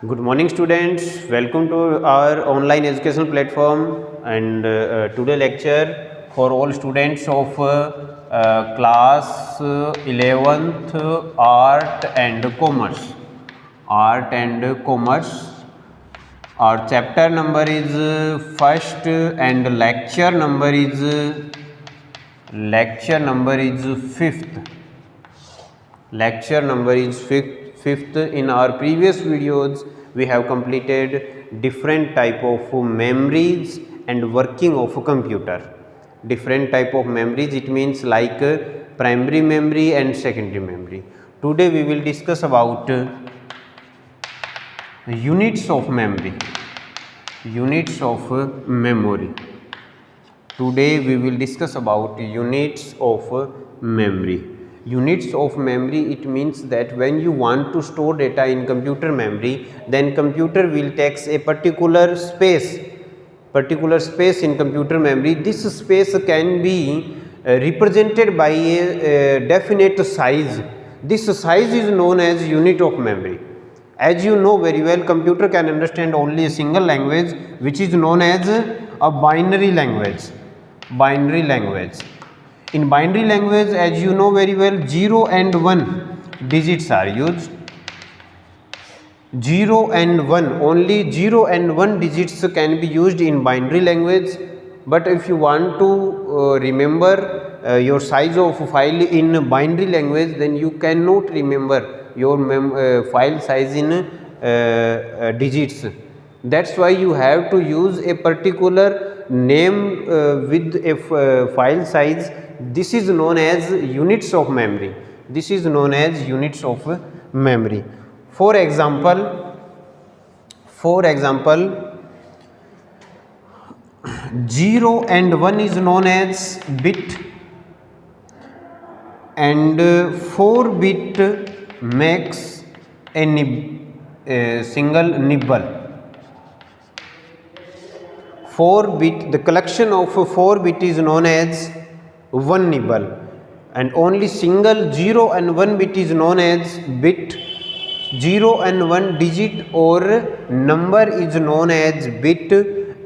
Good morning students, welcome to our online educational platform and today lecture for all students of class 11th art and commerce. Art and commerce. Our chapter number is first and lecture number is fifth. Lecture number is fifth. In our previous videos we have completed different type of memories and working of a computer. Different type of memories, it means like primary memory and secondary memory. Today we will discuss about units of memory, units of memory. Today we will discuss about units of memory. Units of memory, it means that when you want to store data in computer memory, then computer will takes a particular space in computer memory. This space can be represented by a definite size. This size is known as unit of memory. As you know very well, computer can understand only a single language, which is known as a binary language. Binary language. In binary language, as you know very well, 0 and 1 digits are used. 0 and 1, only 0 and 1 digits can be used in binary language. But if you want to remember your size of file in binary language, then you cannot remember your file size in digits. That's why you have to use a particular name with a file size. This is known as units of memory. This is known as units of memory. For example, 0 and 1 is known as bit, and 4 bit makes a single nibble. 4 bit, the collection of 4 bit is known as 1 nibble, and only single 0 and 1 bit is known as bit. 0 and 1 digit or number is known as bit,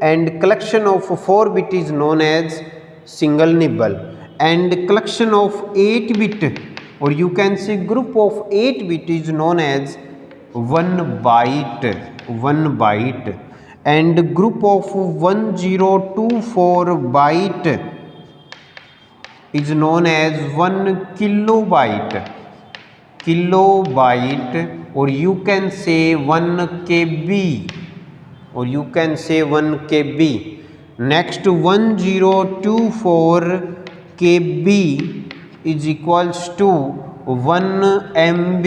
and collection of 4 bit is known as single nibble, and collection of 8 bit, or you can say group of 8 bit, is known as 1 byte, and group of 1024 byte is known as 1 kilobyte, or you can say 1 KB, or you can say 1 KB. Next, 1024 KB is equals to 1 MB,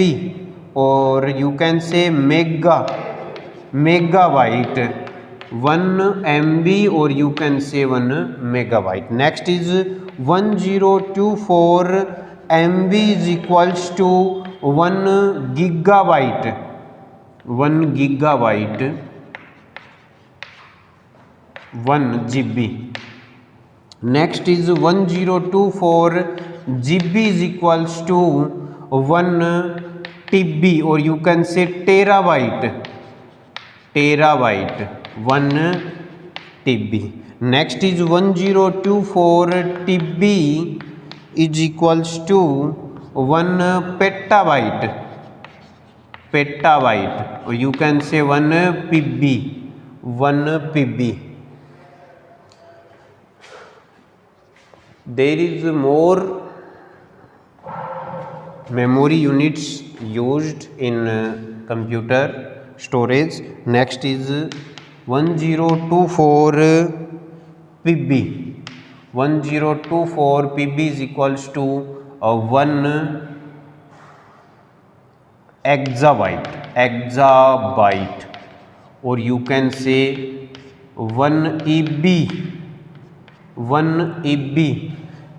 or you can say megabyte. 1 MB, or you can say 1 megabyte. Next is 1024 MB is equals to 1 gigabyte. 1 gigabyte, 1 GB. Next is 1024 GB is equals to 1 TB, or you can say terabyte. 1 TB. Next is 1024 TB is equals to 1 petabyte, or you can say 1 PB. There is more memory units used in computer storage. Next is 1024 PB. 1024 PB is equals to 1 exabyte, or you can say 1 EB.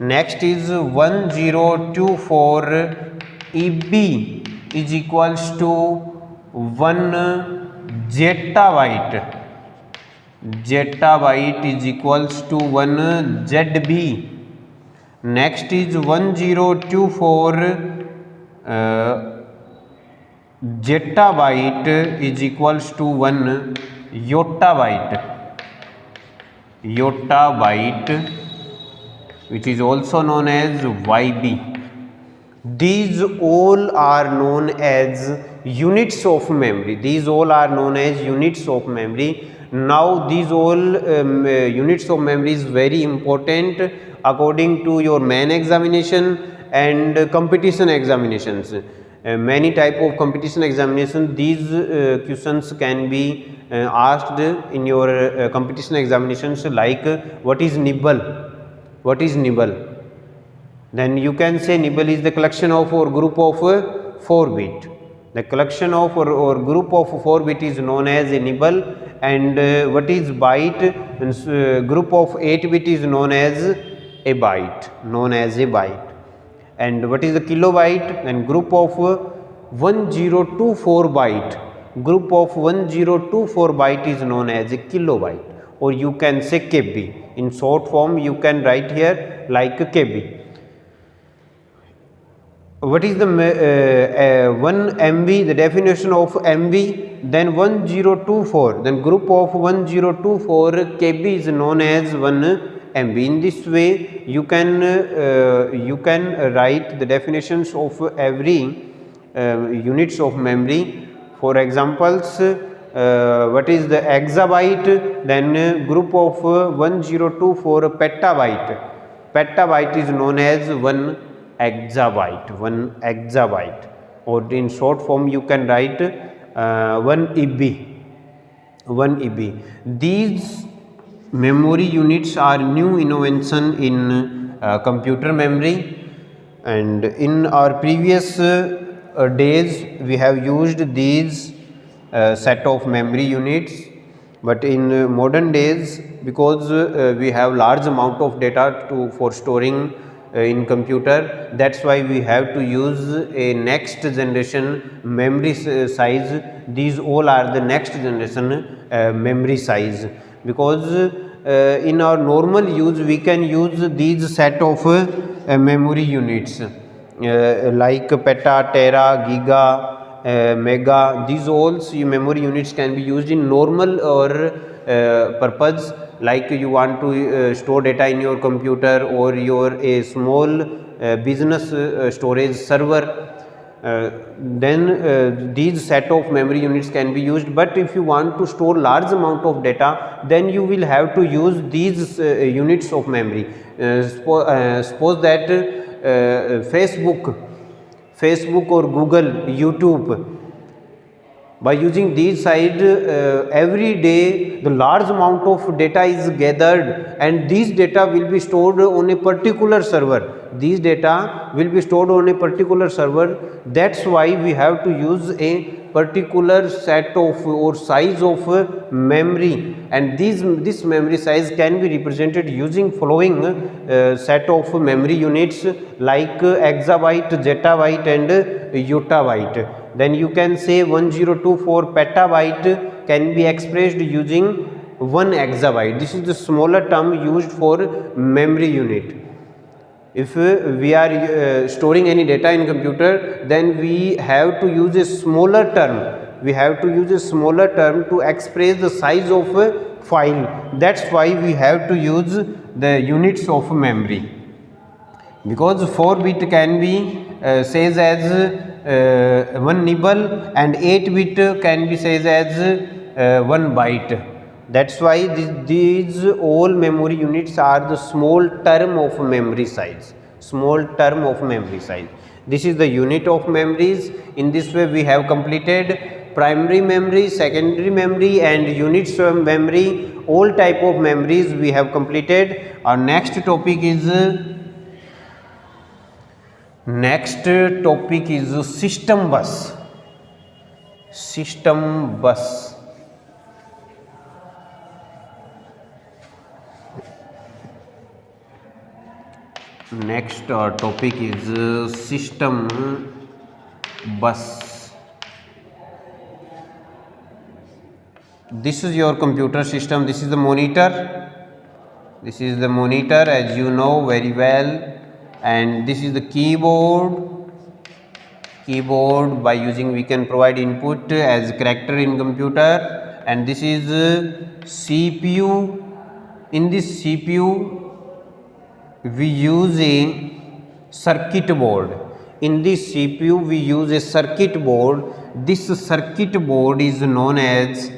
Next is 1024 EB is equals to 1 zettabyte. Zettabyte is equals to 1 ZB. Next is 1024 zettabyte is equals to 1 yottabyte. Yottabyte, which is also known as YB. These all are known as units of memory. These all are known as units of memory. Now these all units of memory is very important according to your main examination and competition examinations. Many type of competition examination, these questions can be asked in your competition examinations, like what is nibble? What is nibble? Then you can say nibble is the collection of or group of 4 bit. The collection of or group of 4 bit is known as a nibble, and what is byte? Group of 8 bit is known as a byte. Known as a byte. And what is the kilobyte? And group of 1024 byte. Group of 1024 byte is known as a kilobyte, or you can say KB. In short form you can write here like KB. What is the 1 MB? The definition of MB, then 1024, then group of 1024 KB is known as 1 MB. In this way you can write the definitions of every units of memory. For examples, what is the exabyte? Then group of 1024 petabyte. Petabyte is known as 1 exabyte. 1 exabyte, or in short form you can write 1 EB. 1 EB. These memory units are new innovation in computer memory, and in our previous days we have used these set of memory units, but in modern days, because we have large amount of data for storing in computer, that's why we have to use a next generation memory size. These all are the next generation memory size, because in our normal use we can use these set of memory units like peta, tera, giga, mega. These all memory units can be used in normal or purpose, like you want to store data in your computer, or your a small business storage server. Then these set of memory units can be used. But if you want to store large amount of data, then you will have to use these units of memory. Suppose that Facebook or Google, YouTube, by using these sites, every day the large amount of data is gathered, and these data will be stored on a particular server. These data will be stored on a particular server. That's why we have to use a particular set of or size of memory, and this memory size can be represented using following set of memory units like exabyte, zettabyte and yottabyte. Then you can say 1024 petabyte can be expressed using 1 exabyte. This is the smaller term used for memory unit. If we are storing any data in computer, then we have to use a smaller term. We have to use a smaller term to express the size of a file. That's why we have to use the units of memory, because 4 bit can be says as 1 nibble, and 8 bit can be says as 1 byte. That's why these all memory units are the small term of memory size. Small term of memory size. This is the unit of memories. In this way we have completed primary memory, secondary memory and units of memory. All type of memories we have completed. Our next topic is system bus. System bus. Next topic is system bus. This is your computer system. This is the monitor. This is the monitor, as you know very well, and this is the keyboard, Keyboard, by using we can provide input as character in computer, and this is CPU. In this CPU we use a circuit board. In this CPU we use a circuit board. This circuit board is known as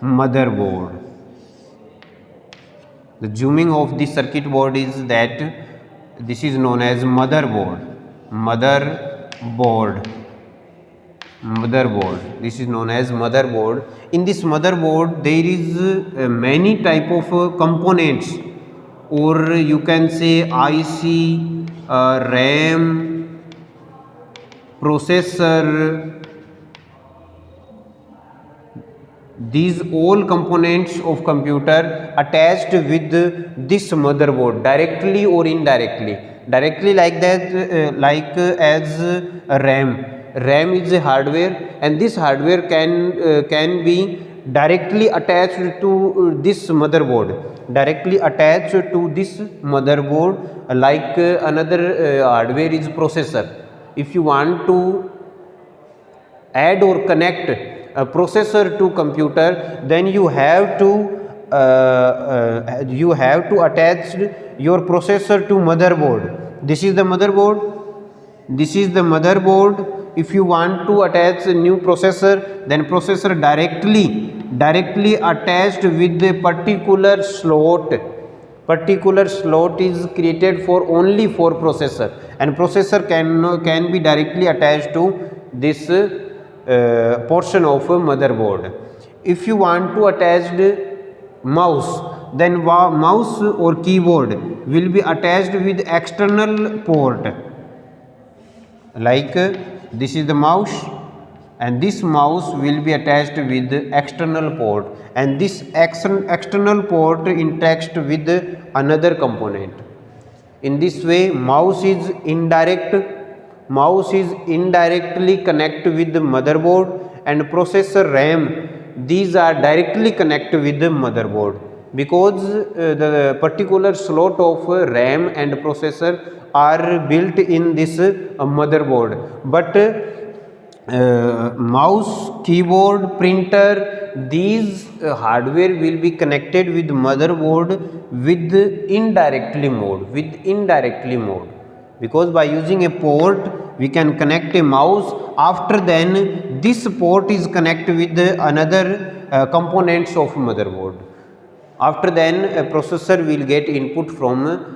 motherboard. The zooming of the circuit board is that this is known as motherboard. Motherboard. This is known as motherboard. In this motherboard there is many type of components, or you can say IC, RAM, processor. These all components of computer attached with this motherboard directly or indirectly. Directly like that, as RAM. RAM is a hardware, and this hardware can be directly attached to this motherboard. Directly attached to this motherboard, like another hardware is processor. If you want to add or connect a processor to computer, then you have to attach your processor to motherboard. This is the motherboard. If you want to attach a new processor, then processor directly attached with a particular slot. Particular slot is created for only for processor, and processor can be directly attached to this portion of a motherboard. If you want to attach the mouse, then mouse or keyboard will be attached with external port. Like this is the mouse, and this mouse will be attached with the external port, and this external port interacts with another component. In this way, mouse is indirectly connected with the motherboard, and processor RAM, these are directly connected with the motherboard, because the particular slot of RAM and processor are built in this motherboard. But mouse, keyboard, printer, these hardware will be connected with motherboard with indirectly mode, because by using a port we can connect a mouse. After then this port is connected with another components of motherboard. After then a processor will get input from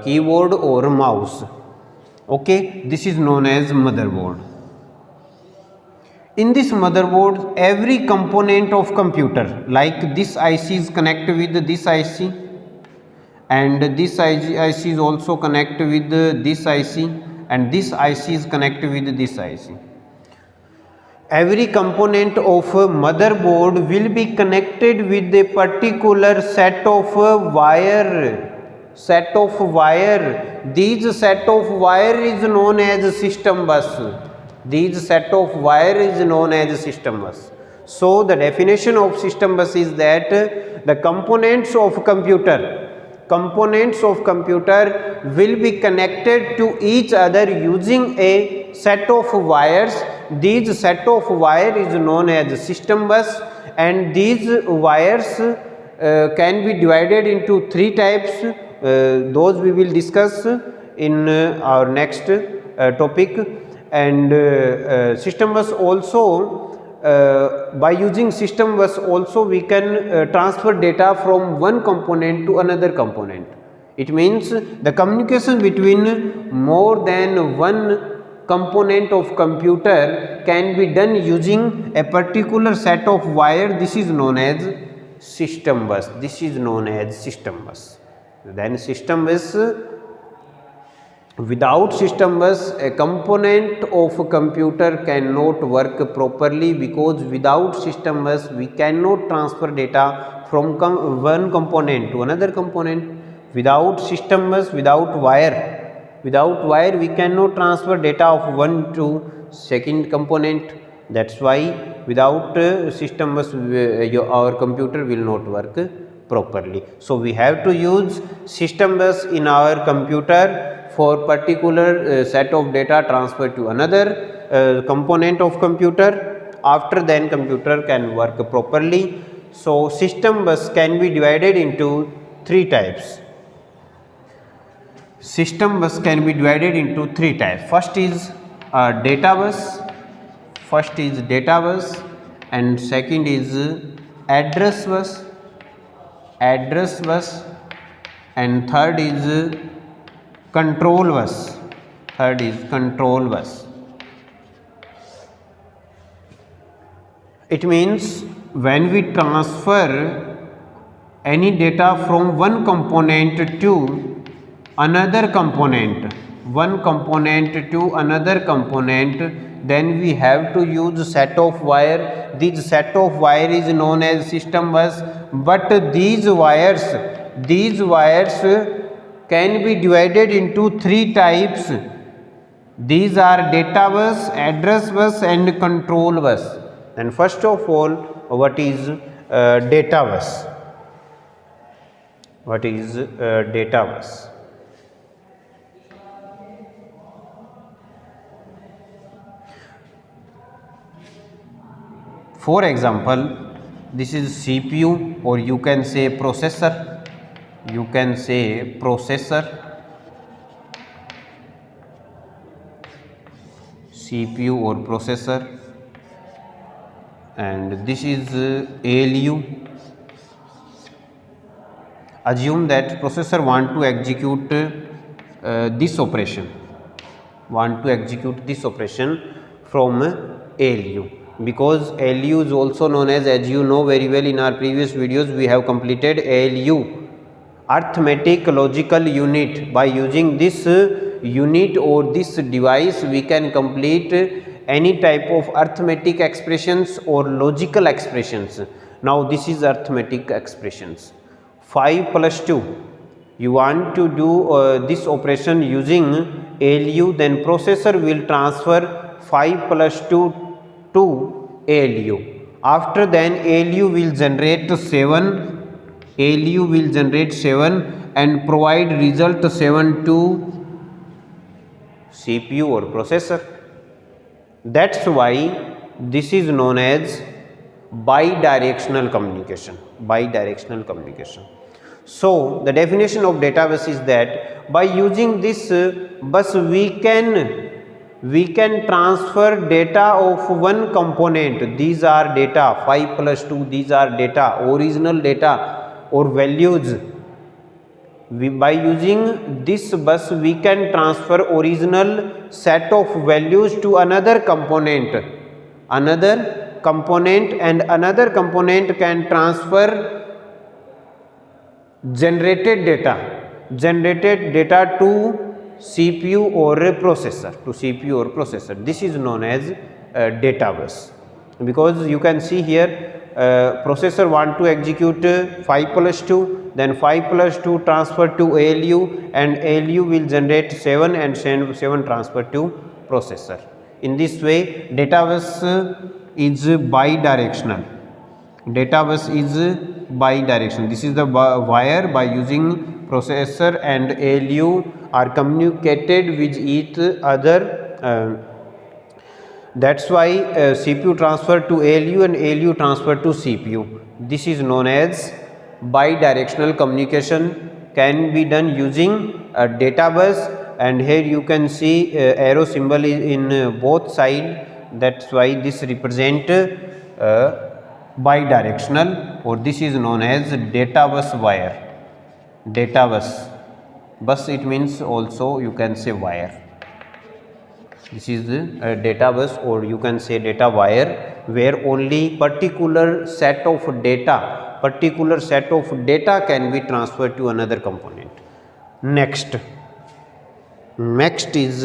keyboard or mouse. Okay, this is known as motherboard. In this motherboard, every component of computer, like this IC is connected with this IC, and this IC is also connected with this IC, and this IC is connected with this IC. Every component of a motherboard will be connected with a particular set of wire. These set of wire is known as system bus. So the definition of system bus is that the components of computer will be connected to each other using a set of wires. These set of wire is known as system bus, and these wires can be divided into three types. Those we will discuss in our next topic. And system bus also, by using system bus also we can transfer data from one component to another component. It means the communication between more than one component of computer can be done using a particular set of wire. This is known as system bus. Then system bus, without system bus, a component of a computer cannot work properly, because without system bus we cannot transfer data from one component to another component. Without system bus, without wire we cannot transfer data of one to second component. That's why without system bus our computer will not work properly. So we have to use system bus in our computer for particular set of data transfer to another, component of computer. After then computer can work properly. So system bus can be divided into three types. System bus can be divided into three types. First is data bus. First is data bus, and second is address bus. Address bus, and third is control bus. Third is control bus. It means when we transfer any data from one component to another component, one component to another component, then we have to use set of wire. This set of wire is known as system bus, but these wires can be divided into three types. These are data bus, address bus, and control bus. And first of all, what is data bus? What is data bus? For example, this is CPU, or you can say processor. You can say processor, CPU or processor, and this is ALU. Assume that processor want to execute this operation, from ALU, because ALU is also known as you know very well, in our previous videos we have completed ALU, arithmetic logical unit. By using this unit or this device, we can complete any type of arithmetic expressions or logical expressions. Now this is arithmetic expressions. 5 plus 2, you want to do this operation using ALU, then processor will transfer 5 plus 2 to ALU. After then ALU will generate 7. ALU will generate 7 and provide result 7 to CPU or processor. That's why this is known as bidirectional communication. Bidirectional communication. So the definition of data bus is that by using this bus we can transfer data of one component. These are data 5 plus 2, these are data, original data or values. By using this bus we can transfer original set of values to another component, and another component can transfer generated data to CPU or a processor. This is known as data bus, because you can see here processor want to execute 5 plus 2, then 5 plus 2 transfer to ALU, and ALU will generate 7 and 7 transfer to processor. In this way data bus is bidirectional. Data bus is bidirectional. This is the wire. By using processor and ALU are communicated with each other. That's why CPU transfer to ALU and ALU transfer to CPU. This is known as bidirectional communication, can be done using a data bus, and here you can see arrow symbol is in both sides. That's why this represent bidirectional, or this is known as data bus wire. Data bus it means also you can say wire. This is the data bus, or you can say data wire, where only particular set of data can be transferred to another component. Next is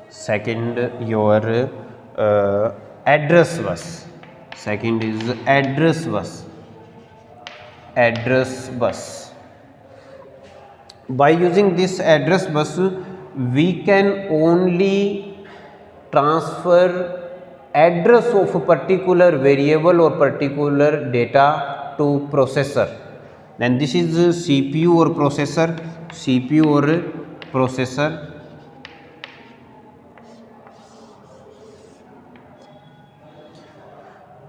second, your address bus. Second is address bus. By using this address bus we can only transfer address of a particular variable or particular data to processor. Then this is CPU or processor, CPU or processor.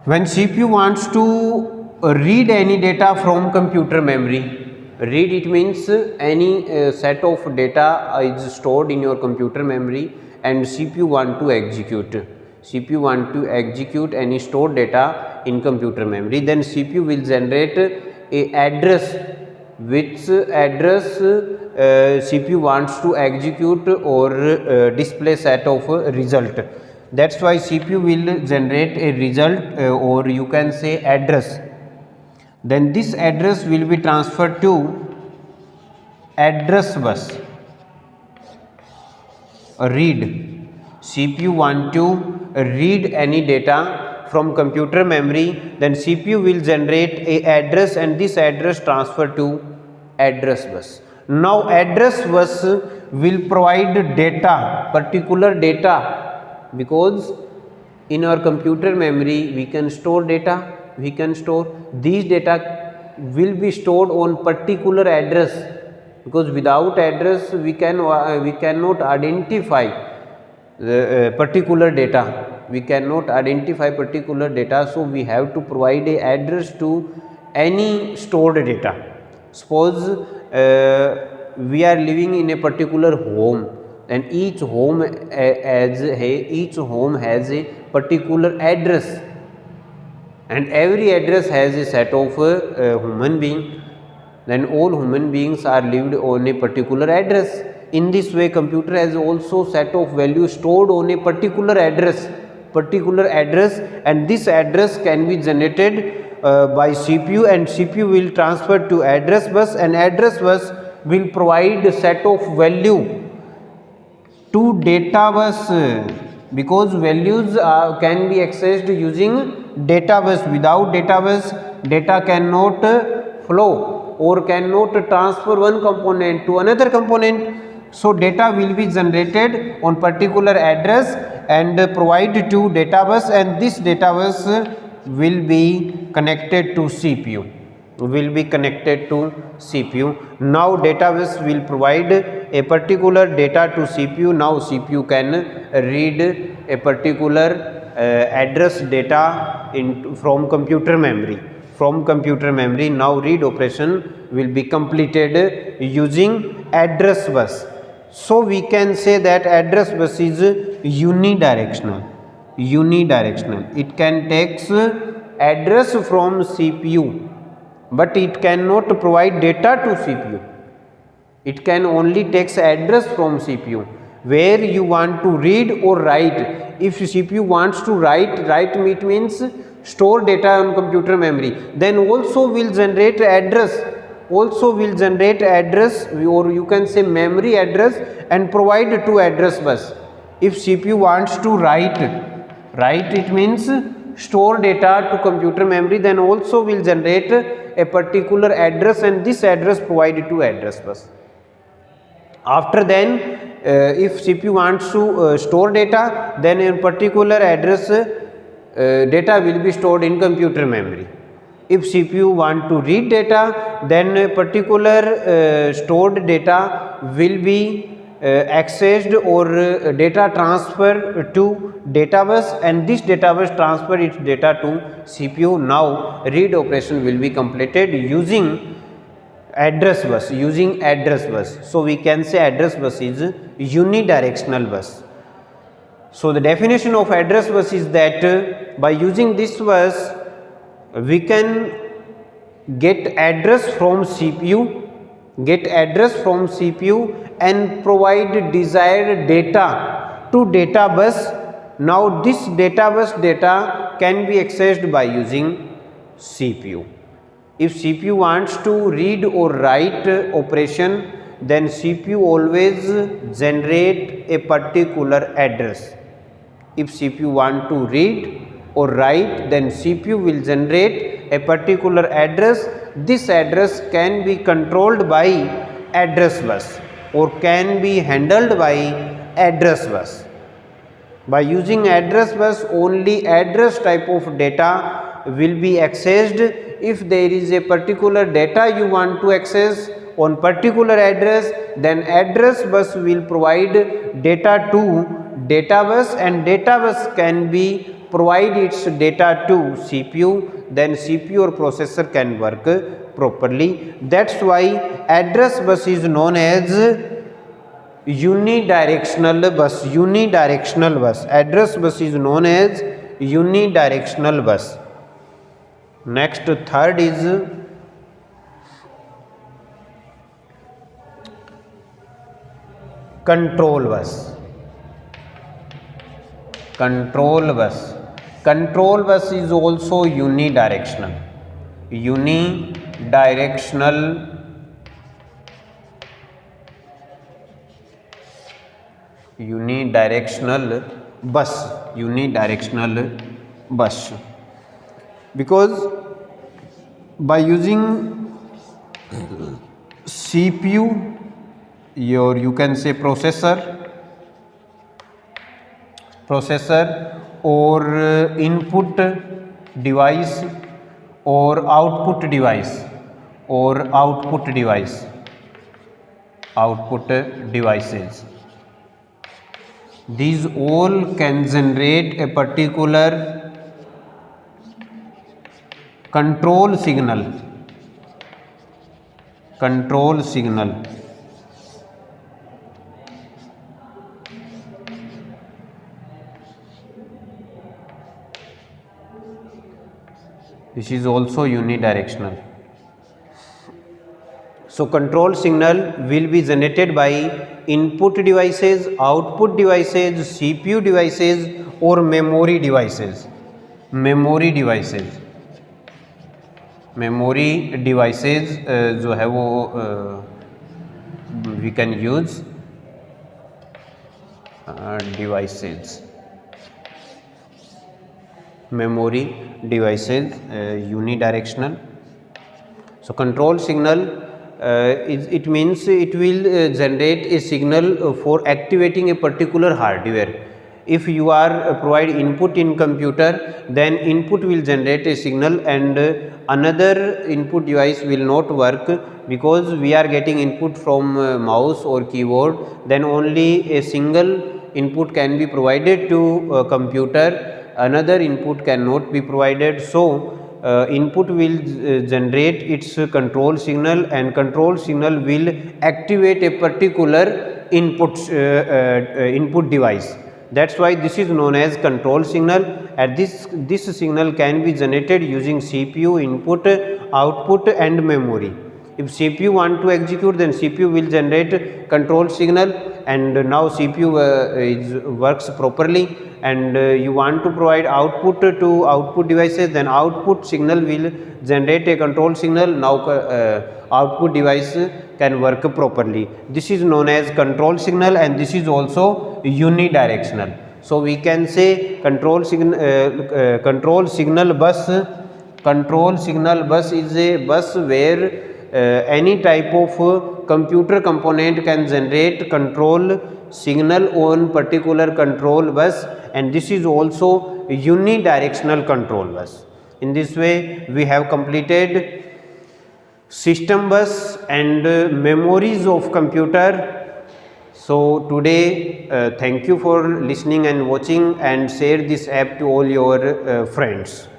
When CPU wants to read any data from computer memory, read it means any set of data is stored in your computer memory and CPU want to execute. CPU want to execute any stored data in computer memory, then CPU will generate a address, which address CPU wants to execute or display set of result. That's why CPU will generate a result or you can say address. Then this address will be transferred to address bus. Read. CPU want to read any data from computer memory, then CPU will generate a address and this address transfer to address bus. Now address bus will provide data, particular data, because in our computer memory we can store data, we can store these data will be stored on particular address, because without address we cannot identify the particular data, we cannot identify particular data. So we have to provide a address to any stored data. Suppose we are living in a particular home, and each home has a particular address, and every address has a set of human being, then all human beings are lived on a particular address. In this way computer has also set of values stored on a particular address, and this address can be generated by CPU, and CPU will transfer to address bus, and address bus will provide a set of value to data bus, because values can be accessed using data bus. Without data bus data cannot flow or cannot transfer one component to another component. So data will be generated on particular address and provide to data bus, and this data bus will be connected to CPU, Now data bus will provide a particular data to CPU. Now CPU can read a particular address data from computer memory. Now read operation will be completed using address bus. So we can say that address bus is unidirectional. It can take address from CPU, but it cannot provide data to CPU. It can only take address from CPU where you want to read or write. If CPU wants to write it means store data on computer memory, then also will generate address, or you can say memory address, and provide to address bus. If CPU wants to write it means store data to computer memory, then also will generate a particular address, and this address provided to address bus. After then if CPU wants to store data, then a particular address data will be stored in computer memory. If CPU want to read data, then a particular stored data will be accessed or data transfer to data bus, and this data bus transfer its data to CPU. Now read operation will be completed using address bus. So we can say address bus is unidirectional bus. So the definition of address bus is that by using this bus we can get address from CPU and provide desired data to data bus. Now this data bus data can be accessed by using CPU. If CPU wants to read or write operation, then CPU always generate a particular address. If CPU want to read or write, then CPU will generate a particular address. This address can be controlled by address bus or can be handled by address bus. By using address bus, only address type of data will be accessed. If there is a particular data you want to access on particular address, then address bus will provide data to data bus, and data bus can be provide its data to CPU, then CPU or processor can work properly. That's why address bus is known as unidirectional bus. Unidirectional bus, address bus is known as unidirectional bus. Next, third is control bus. Control bus, control bus is also unidirectional. Unidirectional bus, unidirectional bus, because by using CPU, you can say processor or input device or output devices, these all can generate a particular control signal. This is also unidirectional. So control signal will be generated by input devices, output devices, CPU devices or memory devices. जो है वो we can use devices, memory devices, unidirectional. So control signal it means it will generate a signal for activating a particular hardware. If you are provide input in computer, then input will generate a signal and another input device will not work, because we are getting input from mouse or keyboard, then only a single input can be provided to computer, another input cannot be provided. So input will generate its control signal, and control signal will activate a particular input device. That's why this is known as control signal, and this signal can be generated using CPU, input, output and memory. If CPU want to execute, then CPU will generate control signal, and now CPU works properly, and you want to provide output to output devices, then output signal will generate a control signal. Now output device can work properly. This is known as control signal, and this is also unidirectional. So we can say control signal bus is a bus where any type of computer component can generate control signal on particular control bus, and this is also unidirectional control bus. In this way we have completed system bus and memories of computer. So today thank you for listening and watching, and share this app to all your friends.